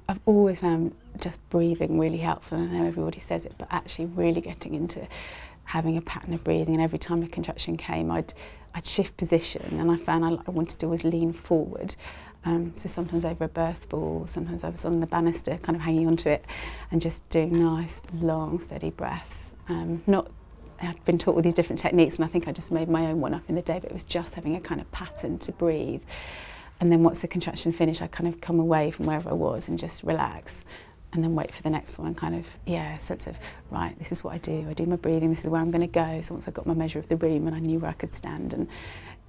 I've always found just breathing really helpful. I know everybody says it, but actually really getting into having a pattern of breathing, and every time a contraction came, I'd shift position, and I found I wanted to always lean forward. So sometimes over a birth ball, sometimes I was on the banister, kind of hanging onto it, and just doing nice, long, steady breaths. I'd been taught all these different techniques, and I think I just made my own one up in the day, but it was just having a kind of pattern to breathe. And then once the contraction finished, I'd kind of come away from wherever I was and just relax, and then wait for the next one, kind of, sense of, right, this is what I do my breathing, this is where I'm going to go. So once I got my measure of the room and I knew where I could stand, and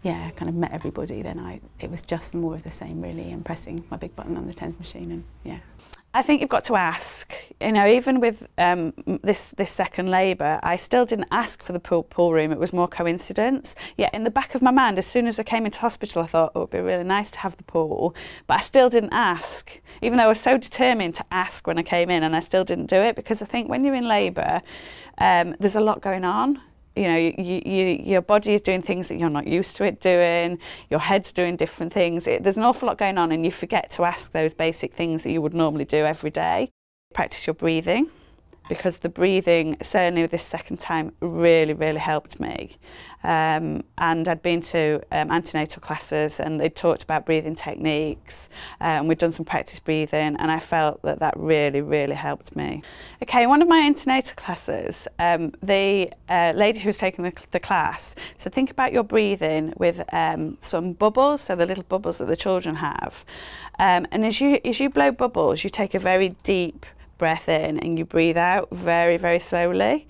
kind of met everybody, then it was just more of the same, really, and pressing my big button on the TENS machine, and I think you've got to ask. You know, even with this second labour, I still didn't ask for the pool room. It was more coincidence. Yet in the back of my mind, as soon as I came into hospital, I thought, oh, it'd be really nice to have the pool. But I still didn't ask, even though I was so determined to ask when I came in, and I still didn't do it, because I think when you're in labour, there's a lot going on. You know, your body is doing things that you're not used to it doing, your head's doing different things. There's an awful lot going on, and you forget to ask those basic things that you would normally do every day. Practice your breathing, because the breathing, certainly this second time, really, really helped me. And I'd been to antenatal classes, and they talked about breathing techniques, and we'd done some practice breathing, and I felt that really, really helped me. Okay, one of my antenatal classes, the lady who was taking the class said, think about your breathing with some bubbles, so the little bubbles that the children have. And as you blow bubbles, you take a very deep breath in and you breathe out very, very slowly.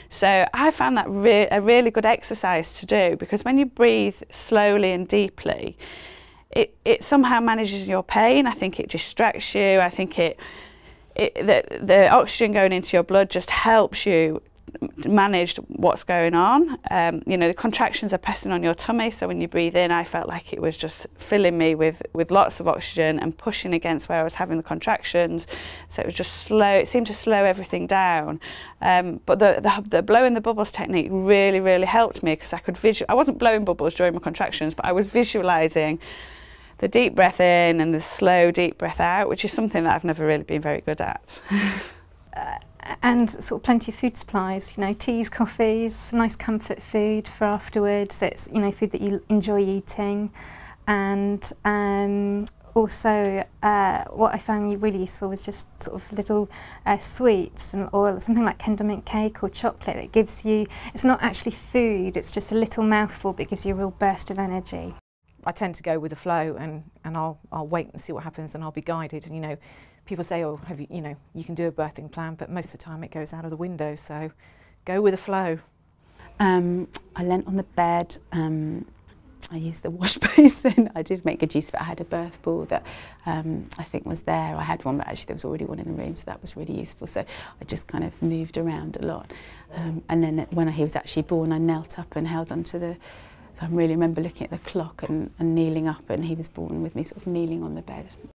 So I found that a really good exercise to do, because when you breathe slowly and deeply, it somehow manages your pain. I think it distracts you. I think the oxygen going into your blood just helps you manage what's going on. You know, the contractions are pressing on your tummy, so when you breathe in, I felt like it was just filling me with lots of oxygen and pushing against where I was having the contractions. So it was just slow. It seemed to slow everything down. But the blowing the bubbles technique really, really helped me, because I could I wasn't blowing bubbles during my contractions, but I was visualising the deep breath in and the slow deep breath out, which is something that I've never really been very good at. And sort of plenty of food supplies, you know, teas, coffees, nice comfort food for afterwards. That's, you know, food that you enjoy eating. And also what I found really useful was just sort of little sweets, or something like Kinder Mint cake or chocolate that gives you, it's not actually food, it's just a little mouthful, but it gives you a real burst of energy. I tend to go with the flow, and I'll wait and see what happens, and I'll be guided. And you know, people say, oh, you can do a birthing plan, but most of the time it goes out of the window. So go with the flow. I leant on the bed. I used the wash basin. I did make good use of it. I had a birth ball that I think was there. I had one, but actually there was already one in the room, so that was really useful. So I just kind of moved around a lot. And then when he was actually born, I knelt up and held onto the. So I really remember looking at the clock and kneeling up, and he was born with me sort of kneeling on the bed.